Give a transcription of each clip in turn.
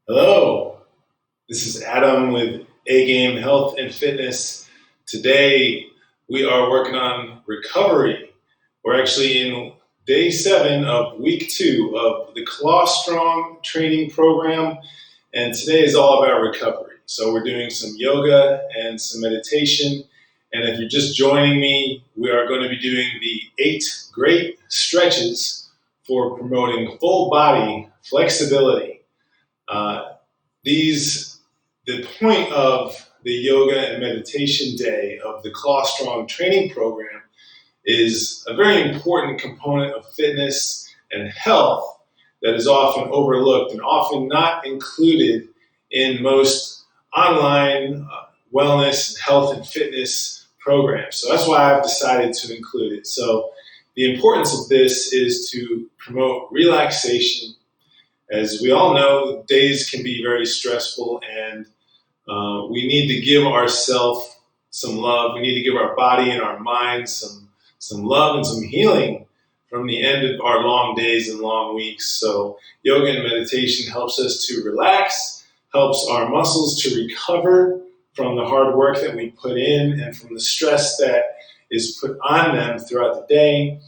Hello, this is Adam with A Game Health and Fitness. Today we are working on recovery. We're actually in day 7 of week 2 of the Claw Strong training program, and today is all about recovery. So we're doing some yoga and some meditation, and if you're just joining me, we are going to be doing the 8 great stretches for promoting full body flexibility. The point of the yoga and meditation day of the Claw Strong training program is a very important component of fitness and health that is often overlooked and often not included in most online wellness, health, and fitness programs. So that's why I've decided to include it. So the importance of this is to promote relaxation. As we all know, days can be very stressful, and we need to give ourselves some love. We need to give our body and our mind some love and some healing from the end of our long days and long weeks. So yoga and meditation helps us to relax, helps our muscles to recover from the hard work that we put in and from the stress that is put on them throughout the day.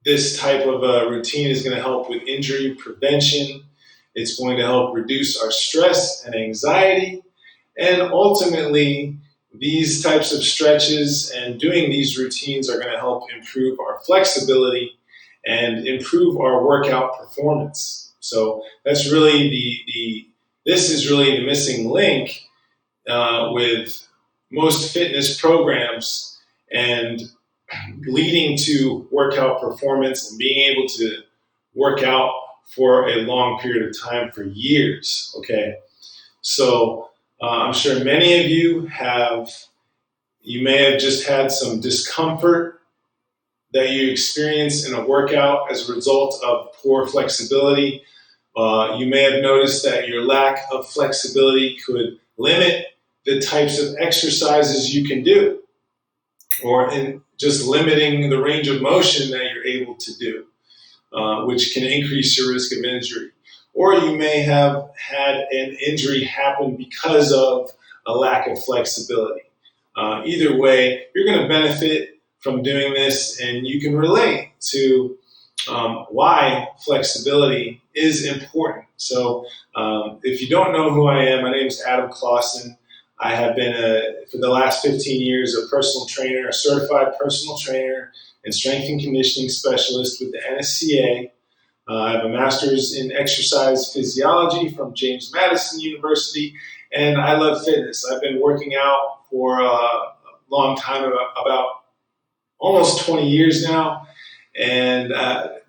This type of routine is going to help with injury prevention. It's going to help reduce our stress and anxiety. And ultimately, these types of stretches and doing these routines are going to help improve our flexibility and improve our workout performance. So that's really this is really the missing link with most fitness programs and leading to workout performance and being able to work out for a long period of time for years, okay? So I'm sure many of you may have just had some discomfort that you experience in a workout as a result of poor flexibility. You may have noticed that your lack of flexibility could limit the types of exercises you can do, or in just limiting the range of motion that you're able to do, which can increase your risk of injury. Or you may have had an injury happen because of a lack of flexibility. Either way, you're going to benefit from doing this, and you can relate to why flexibility is important. So if you don't know who I am, my name is Adam Clausen. I have been, for the last 15 years, a personal trainer, a certified personal trainer and strength and conditioning specialist with the NSCA. I have a master's in exercise physiology from James Madison University, and I love fitness. I've been working out for a long time, about almost 20 years now, and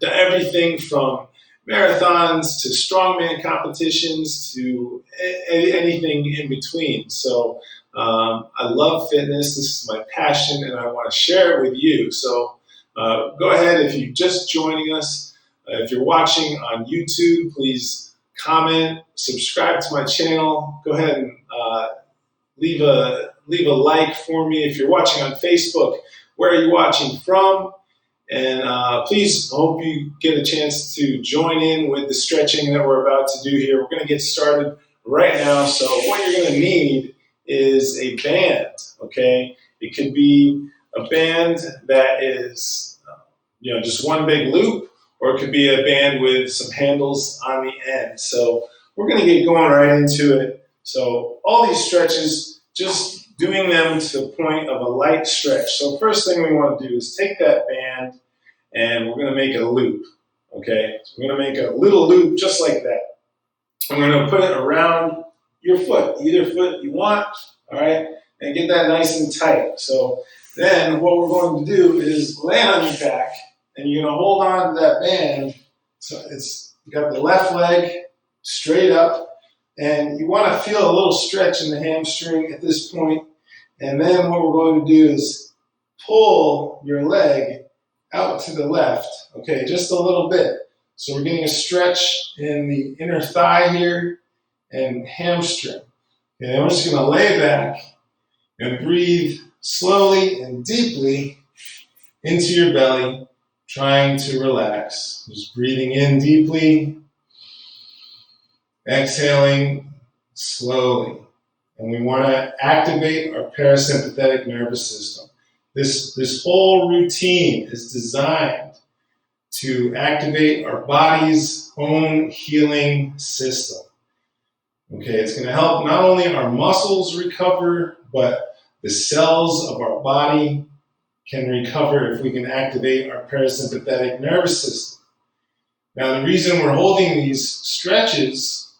everything from marathons to strongman competitions to anything in between. So I love fitness. This is my passion, and I want to share it with you. So go ahead, if you're just joining us, if you're watching on YouTube, please comment, subscribe to my channel. Go ahead and leave a like for me. If you're watching on Facebook, where are you watching from? And please, I hope you get a chance to join in with the stretching that we're about to do here. We're going to get started right now. So what you're going to need is a band, okay? It could be a band that is, just one big loop, or it could be a band with some handles on the end. So we're going to get going right into it. So all these stretches, just doing them to the point of a light stretch. So first thing we want to do is take that band and we're going to make a loop, okay? So we're going to make a little loop just like that. And we're going to put it around your foot, either foot you want, all right? And get that nice and tight. So then what we're going to do is lay on your back, and you're going to hold on to that band. So you got the left leg straight up, and you want to feel a little stretch in the hamstring at this point. And then what we're going to do is pull your leg out to the left, okay, just a little bit. So we're getting a stretch in the inner thigh here and hamstring. And then we're just going to lay back, And breathe slowly and deeply into your belly, trying to relax. Just breathing in deeply, exhaling slowly. And we want to activate our parasympathetic nervous system. This whole routine is designed to activate our body's own healing system. Okay, it's going to help not only our muscles recover, but the cells of our body can recover if we can activate our parasympathetic nervous system. Now, the reason we're holding these stretches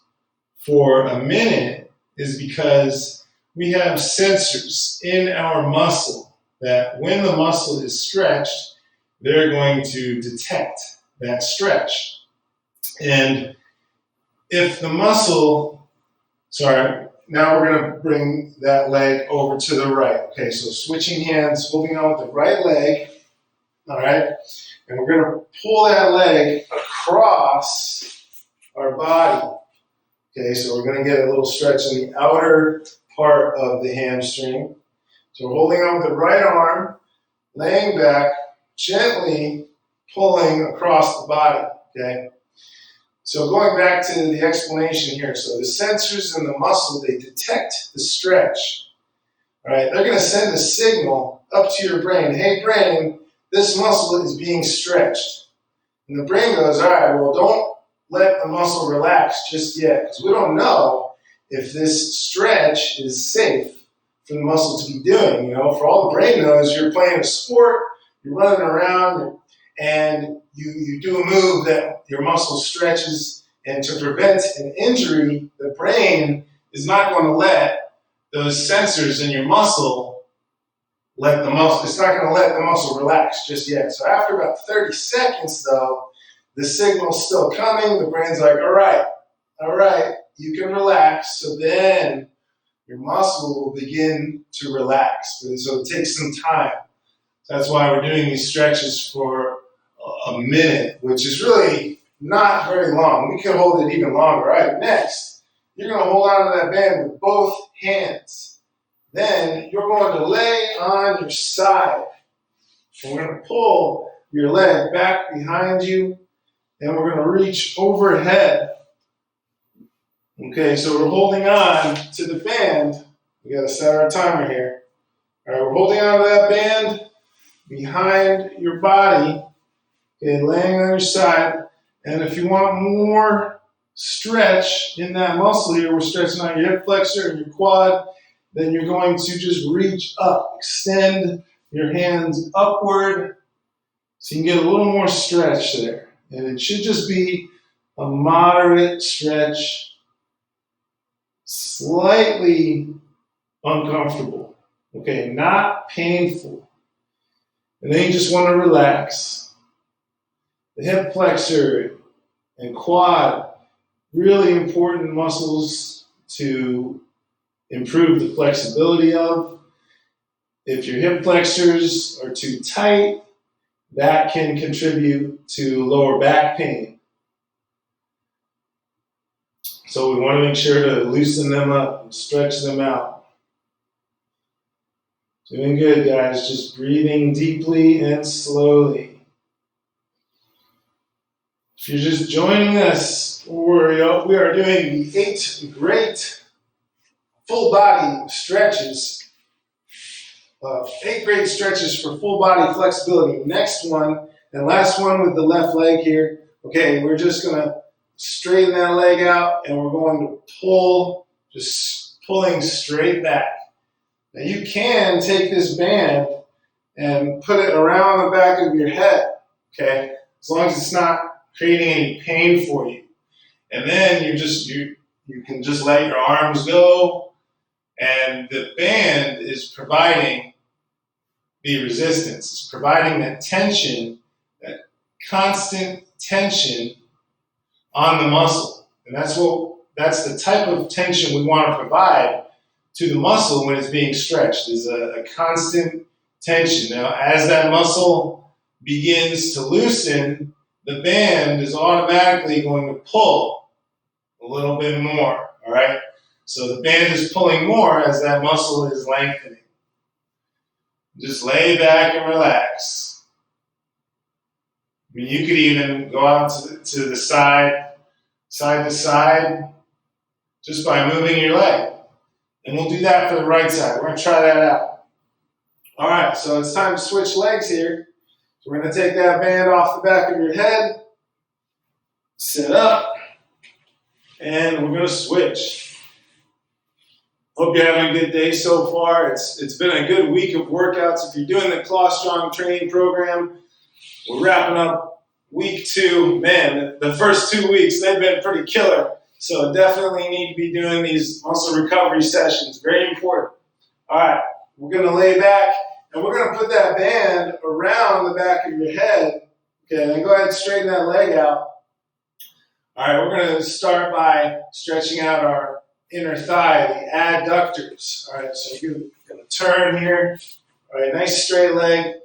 for a minute is because we have sensors in our muscle that when the muscle is stretched, they're going to detect that stretch. And if the muscle, now we're going to bring that leg over to the right. Okay, so switching hands, holding on with the right leg, all right? And we're going to pull that leg across our body. Okay, so we're going to get a little stretch in the outer part of the hamstring. So we're holding on with the right arm, laying back, gently pulling across the body, okay? So going back to the explanation here, so the sensors in the muscle, they detect the stretch, all right? They're gonna send a signal up to your brain, hey brain, this muscle is being stretched. And the brain goes, all right, well, don't let the muscle relax just yet, because we don't know if this stretch is safe for the muscle to be doing. You know, for all the brain knows, you're playing a sport, you're running around, and you do a move that your muscle stretches, and to prevent an injury, the brain is not going to let those sensors in your muscle it's not going to let the muscle relax just yet. So after about 30 seconds, though, the signal's still coming. The brain's like, all right, you can relax. So then your muscle will begin to relax. So it takes some time. That's why we're doing these stretches for a minute, which is really not very long. We could hold it even longer. All right, next, you're going to hold on to that band with both hands. Then you're going to lay on your side. And we're going to pull your leg back behind you, and we're going to reach overhead. Okay, so we're holding on to the band. We got to set our timer here. All right, we're holding on to that band behind your body, okay, laying on your side. And if you want more stretch in that muscle here, we're stretching out your hip flexor and your quad, then you're going to just reach up, extend your hands upward so you can get a little more stretch there. And it should just be a moderate stretch, slightly uncomfortable, okay, not painful. And then you just want to relax. The hip flexor and quad, really important muscles to improve the flexibility of. If your hip flexors are too tight, that can contribute to lower back pain. So we want to make sure to loosen them up and stretch them out. Doing good, guys. Just breathing deeply and slowly. If you're just joining us, we are doing the 8 great full body stretches. 8 great stretches for full body flexibility. Next one, and last one with the left leg here. Okay, we're just going to straighten that leg out, and we're going to pull, just pulling straight back. Now you can take this band and put it around the back of your head, okay, as long as it's not creating any pain for you. And then you can just let your arms go, and the band is providing the resistance. It's providing that tension, that constant tension on the muscle. And that's the type of tension we want to provide to the muscle when it's being stretched, is a constant tension. Now, as that muscle begins to loosen, the band is automatically going to pull a little bit more, all right? So the band is pulling more as that muscle is lengthening. Just lay back and relax. I mean, you could even go out to the side to side, just by moving your leg. And we'll do that for the right side. We're going to try that out. All right, so it's time to switch legs here. So we're going to take that band off the back of your head, sit up, and we're going to switch. Hope you're having a good day so far. It's been a good week of workouts. If you're doing the Claw Strong training program, we're wrapping up week 2. Man, the first 2 weeks, they've been pretty killer. So definitely need to be doing these muscle recovery sessions. Very important. All right, we're going to lay back, and we're going to put that band around the back of your head. Okay, then go ahead and straighten that leg out. All right, we're going to start by stretching out our inner thigh, the adductors. All right, so you're going to turn here. All right, nice straight leg,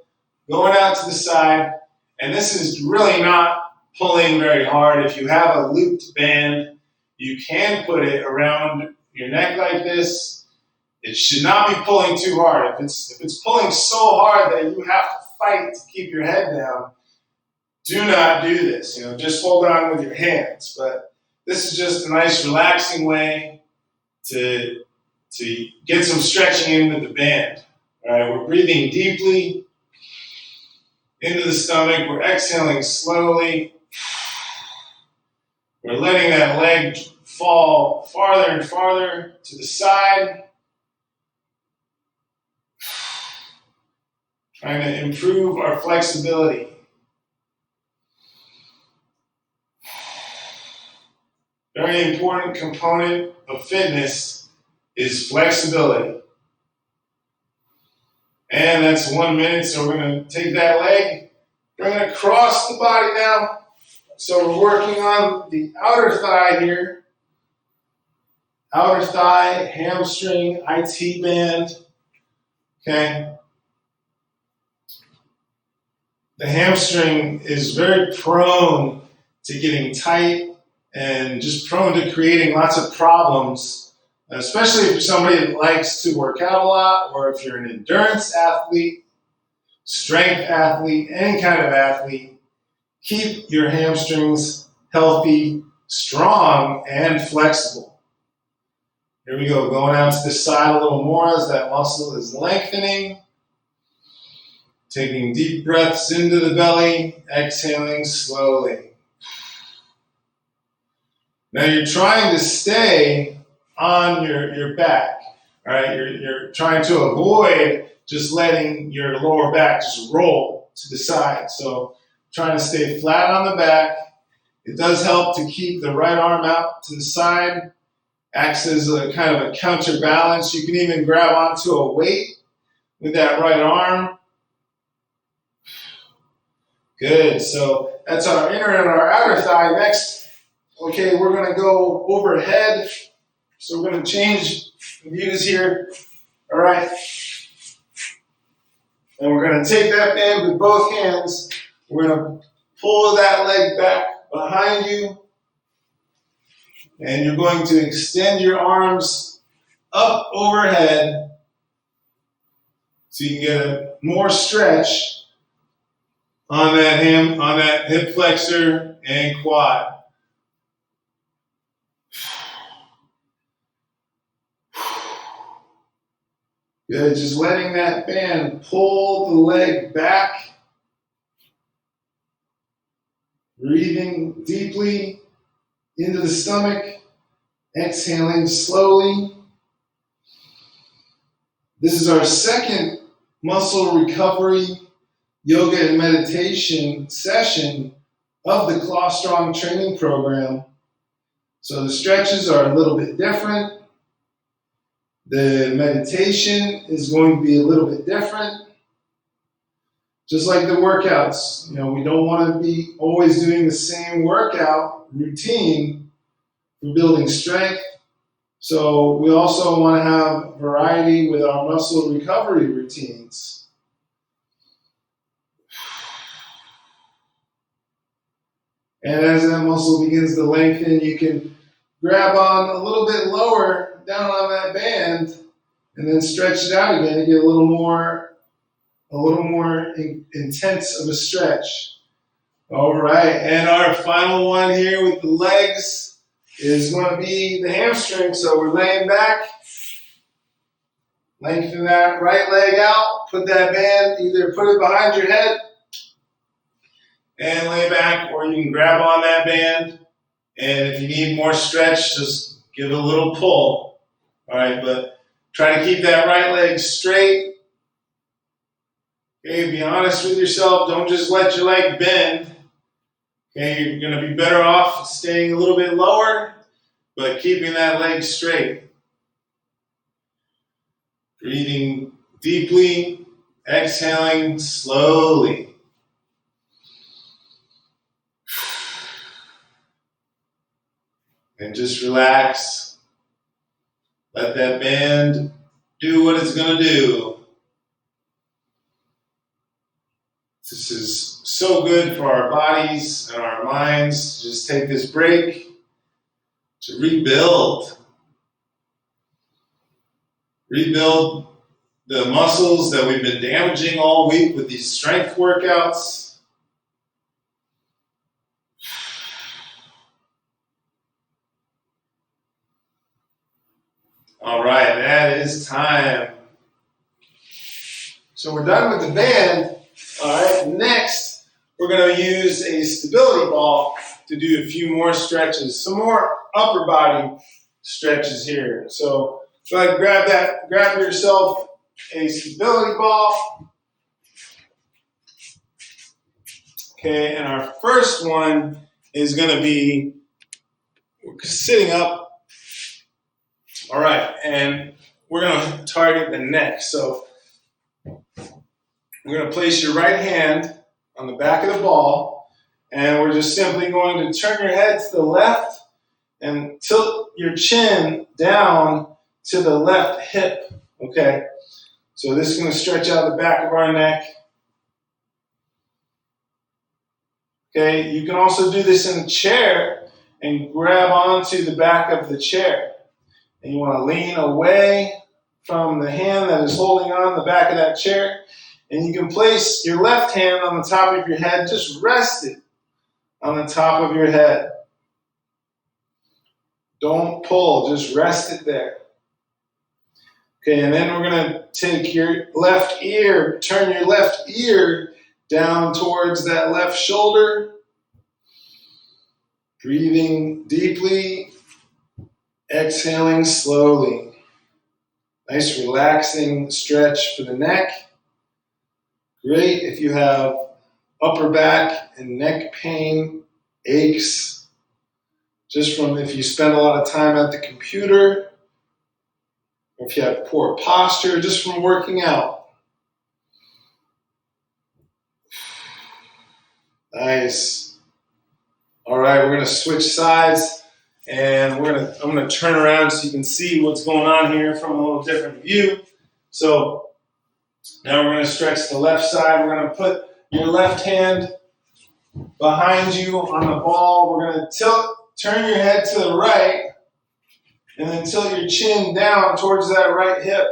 going out to the side. And this is really not pulling very hard. If you have a looped band, you can put it around your neck like this. It should not be pulling too hard. If it's pulling so hard that you have to fight to keep your head down, do not do this. Just hold on with your hands. But this is just a nice relaxing way to get some stretching in with the band. All right, we're breathing deeply into the stomach. We're exhaling slowly. We're letting that leg fall farther and farther to the side. Trying to improve our flexibility. Very important component of fitness is flexibility. And that's 1 minute, so we're going to take that leg, bring it across the body now. So we're working on the outer thigh here. Outer thigh, hamstring, IT band. Okay. The hamstring is very prone to getting tight and just prone to creating lots of problems, especially if you're somebody that likes to work out a lot, or if you're an endurance athlete, strength athlete, any kind of athlete. Keep your hamstrings healthy, strong, and flexible. Here we go, going out to the side a little more as that muscle is lengthening. Taking deep breaths into the belly, exhaling slowly. Now you're trying to stay on your back, all right? You're trying to avoid just letting your lower back just roll to the side. So trying to stay flat on the back. It does help to keep the right arm out to the side. Acts as a kind of a counterbalance. You can even grab onto a weight with that right arm. Good, so that's our inner and our outer thigh. Next, okay, we're going to go overhead. So we're going to change views here. All right. And we're going to take that band with both hands. We're going to pull that leg back behind you. And you're going to extend your arms up overhead so you can get a more stretch on that hip flexor and quad. Good, just letting that band pull the leg back. Breathing deeply into the stomach, exhaling slowly. This is our second muscle recovery yoga and meditation session of the Claw Strong training program. So the stretches are a little bit different. The meditation is going to be a little bit different. Just like the workouts, we don't want to be always doing the same workout routine for building strength. So we also want to have variety with our muscle recovery routines. And as that muscle begins to lengthen, you can grab on a little bit lower down on that band and then stretch it out again to get a little more a little more intense of a stretch. All right, and our final one here with the legs is going to be the hamstring. So we're laying back, lengthen that right leg out, put that band, either put it behind your head and lay back, or you can grab on that band. And if you need more stretch, just give it a little pull. All right, but try to keep that right leg straight. Okay, be honest with yourself. Don't just let your leg bend. Okay, you're going to be better off staying a little bit lower, but keeping that leg straight. Breathing deeply, exhaling slowly. And just relax. Let that band do what it's going to do. This is so good for our bodies and our minds. Just take this break to rebuild. Rebuild the muscles that we've been damaging all week with these strength workouts. All right, that is time. So we're done with the band. All right, next we're going to use a stability ball to do a few more stretches, some more upper body stretches here. So try to grab yourself a stability ball. Okay, and our first one is going to be sitting up. All right, and we're going to target the neck. So we're going to place your right hand on the back of the ball, and we're just simply going to turn your head to the left and tilt your chin down to the left hip. Okay, so this is going to stretch out the back of our neck. Okay, you can also do this in a chair and grab onto the back of the chair. And you want to lean away from the hand that is holding on the back of that chair. And you can place your left hand on the top of your head. Just rest it on the top of your head. Don't pull, just rest it there. Okay, and then we're going to take your left ear, turn your left ear down towards that left shoulder. Breathing deeply, exhaling slowly. Nice relaxing stretch for the neck. Great if you have upper back and neck pain, aches, just from if you spend a lot of time at the computer, or if you have poor posture, just from working out. Nice. All right, we're going to switch sides, and I'm going to turn around so you can see what's going on here from a little different view. So now we're going to stretch the left side. We're going to put your left hand behind you on the ball. We're going to turn your head to the right, and then tilt your chin down towards that right hip.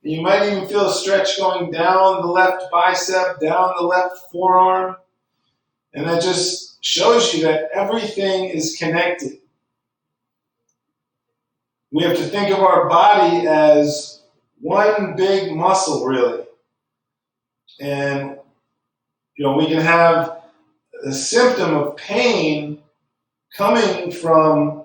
You might even feel a stretch going down the left bicep, down the left forearm. And that just shows you that everything is connected. We have to think of our body as one big muscle, really. And, we can have a symptom of pain coming from,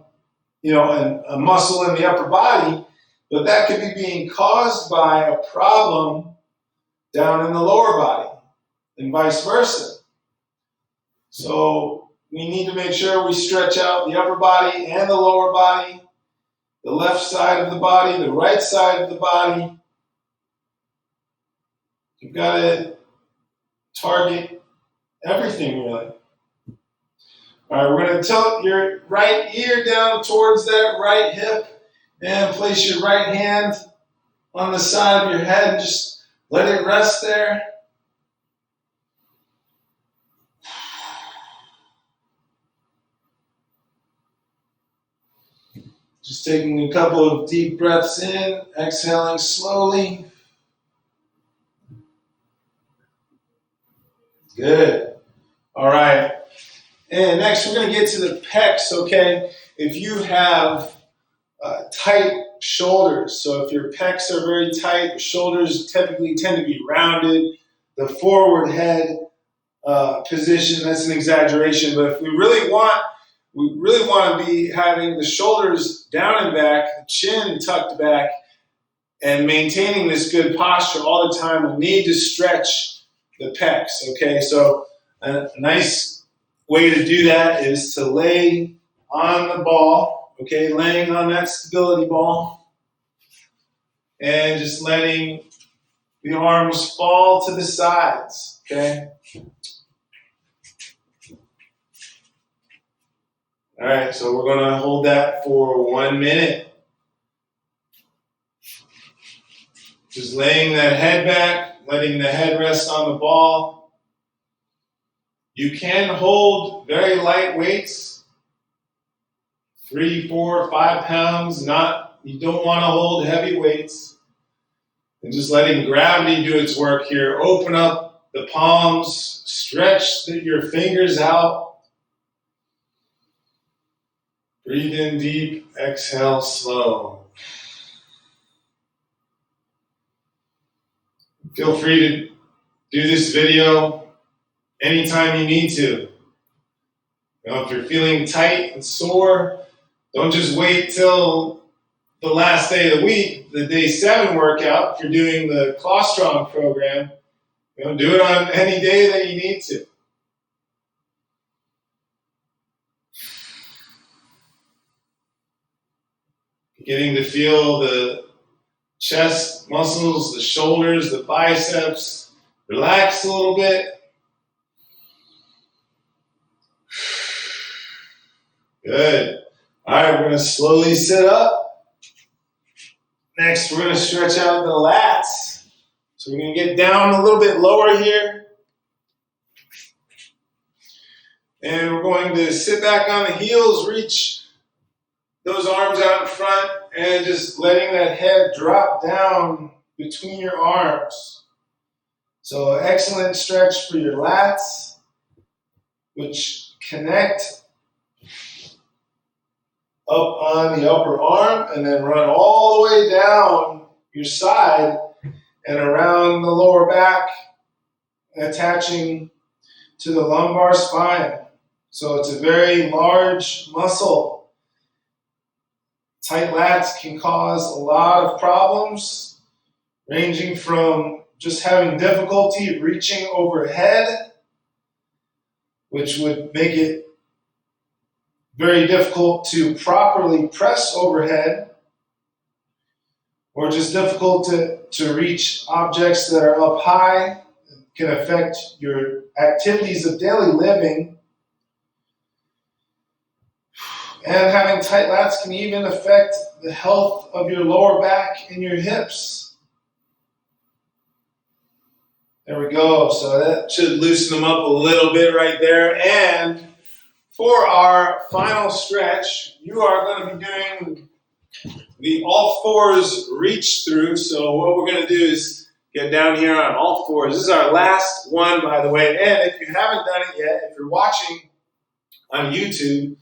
a muscle in the upper body, but that could be being caused by a problem down in the lower body, and vice versa. So we need to make sure we stretch out the upper body and the lower body, the left side of the body, the right side of the body. You've got to target everything, really. All right, we're going to tilt your right ear down towards that right hip and place your right hand on the side of your head and just let it rest there. Just taking a couple of deep breaths in, exhaling slowly. Good. All right. And next we're going to get to the pecs, okay? If you have tight shoulders, so if your pecs are very tight, your shoulders typically tend to be rounded, the forward head position, that's an exaggeration, but if we really want to be having the shoulders down and back, the chin tucked back, and maintaining this good posture all the time, we need to stretch the pecs, okay? So a nice way to do that is to lay on the ball, okay? Laying on that stability ball and just letting the arms fall to the sides, okay? All right, so we're going to hold that for 1 minute. Just laying that head back, letting the head rest on the ball. You can hold very light weights, 3, 4, 5 pounds. You don't want to hold heavy weights. And just letting gravity do its work here. Open up the palms, stretch your fingers out. Breathe in deep, exhale slow. Feel free to do this video anytime you need to. If you're feeling tight and sore, don't just wait till the last day of the week, the day 7 workout. If you're doing the Claw Strong program, do it on any day that you need to. Beginning to feel the chest muscles, the shoulders, the biceps. Relax a little bit. Good. All right, we're going to slowly sit up. Next, we're going to stretch out the lats. So we're going to get down a little bit lower here. And we're going to sit back on the heels, reach those arms out in front, and just letting that head drop down between your arms. So excellent stretch for your lats, which connect up on the upper arm and then run all the way down your side and around the lower back, attaching to the lumbar spine. So it's a very large muscle. Tight lats can cause a lot of problems, ranging from just having difficulty reaching overhead, which would make it very difficult to properly press overhead, or just difficult to reach objects that are up high. It can affect your activities of daily living. And having tight lats can even affect the health of your lower back and your hips. There we go. So that should loosen them up a little bit right there. And for our final stretch, you are going to be doing the all fours reach through. So what we're going to do is get down here on all fours. This is our last one, by the way. And if you haven't done it yet, if you're watching on YouTube,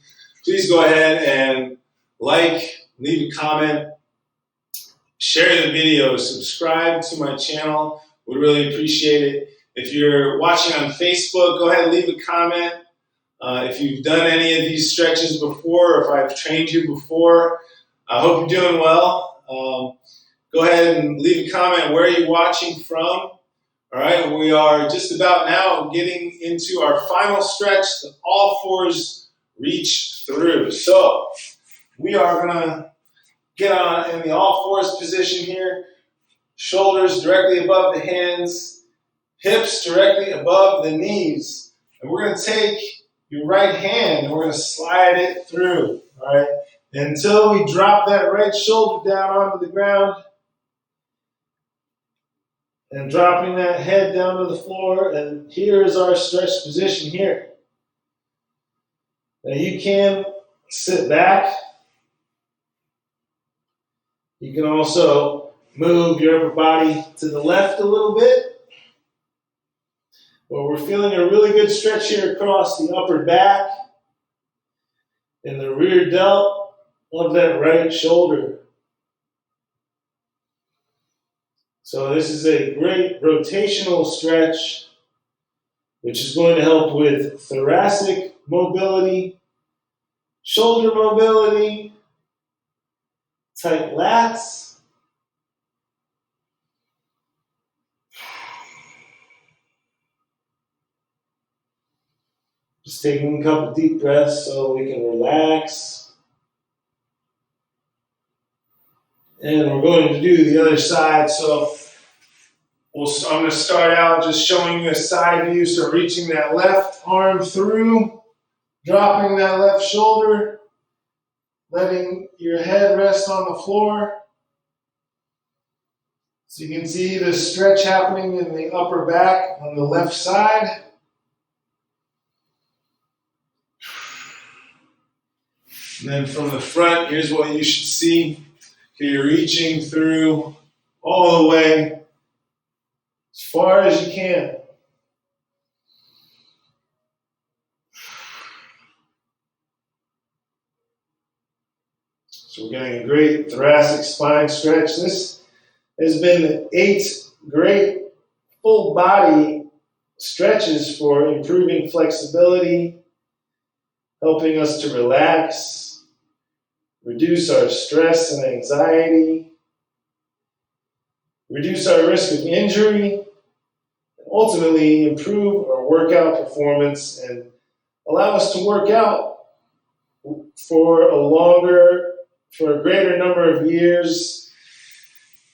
please go ahead and leave a comment, share the video, subscribe to my channel. Would really appreciate it. If you're watching on Facebook, go ahead and leave a comment. If you've done any of these stretches before, or if I've trained you before, I hope you're doing well. Go ahead and leave a comment where you're watching from. All right, we are just about now getting into our final stretch, the all fours reach through. So we are going to get on in the all fours position here. Shoulders directly above the hands, hips directly above the knees. And we're going to take your right hand and we're going to slide it through, all right, until we drop that right shoulder down onto the ground and dropping that head down to the floor. And here is our stretch position here. Now you can sit back. You can also move your upper body to the left a little bit. Well, we're feeling a really good stretch here across the upper back and the rear delt of that right shoulder. So this is a great rotational stretch, which is going to help with thoracic mobility, shoulder mobility, tight lats. Just taking a couple deep breaths so we can relax. And we're going to do the other side. So I'm going to start out just showing you a side view. So reaching that left arm through, dropping that left shoulder, letting your head rest on the floor. So you can see the stretch happening in the upper back on the left side. And then from the front, here's what you should see. Okay, you're reaching through all the way as far as you can. So we're getting a great thoracic spine stretch. This has been 8 great full body stretches for improving flexibility, helping us to relax, reduce our stress and anxiety, reduce our risk of injury, and ultimately improve our workout performance and allow us to work out for a greater number of years.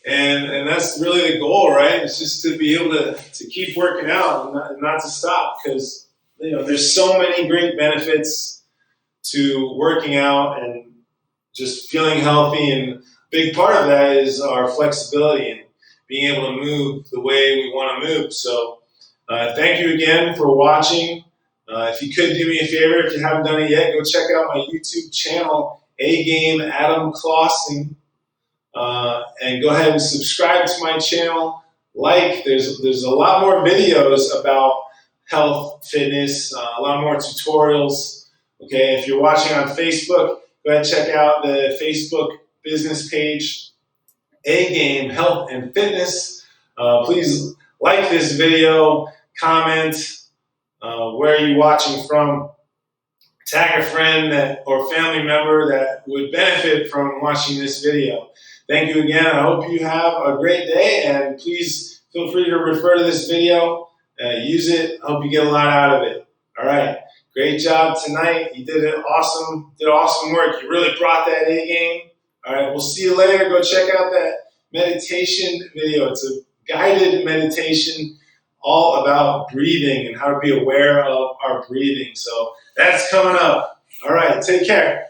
And that's really the goal, right? It's just to be able to keep working out and not to stop, because there's so many great benefits to working out and just feeling healthy, and a big part of that is our flexibility and being able to move the way we want to move. So thank you again for watching. If you could do me a favor, if you haven't done it yet, go check out my YouTube channel, A Game Adam Clausen, and go ahead and subscribe to my channel. There's a lot more videos about health, fitness, a lot more tutorials. Okay, if you're watching on Facebook, go ahead and check out the Facebook business page, A Game Health and Fitness. Please like this video, comment where you're watching from, tag a friend or family member that would benefit from watching this video. Thank you again. I hope you have a great day, and please feel free to refer to this video, use it. I hope you get a lot out of it. All right. Great job tonight. You did awesome work. You really brought that A game. All right, we'll see you later. Go check out that meditation video. It's a guided meditation all about breathing and how to be aware of our breathing. So that's coming up. All right, take care.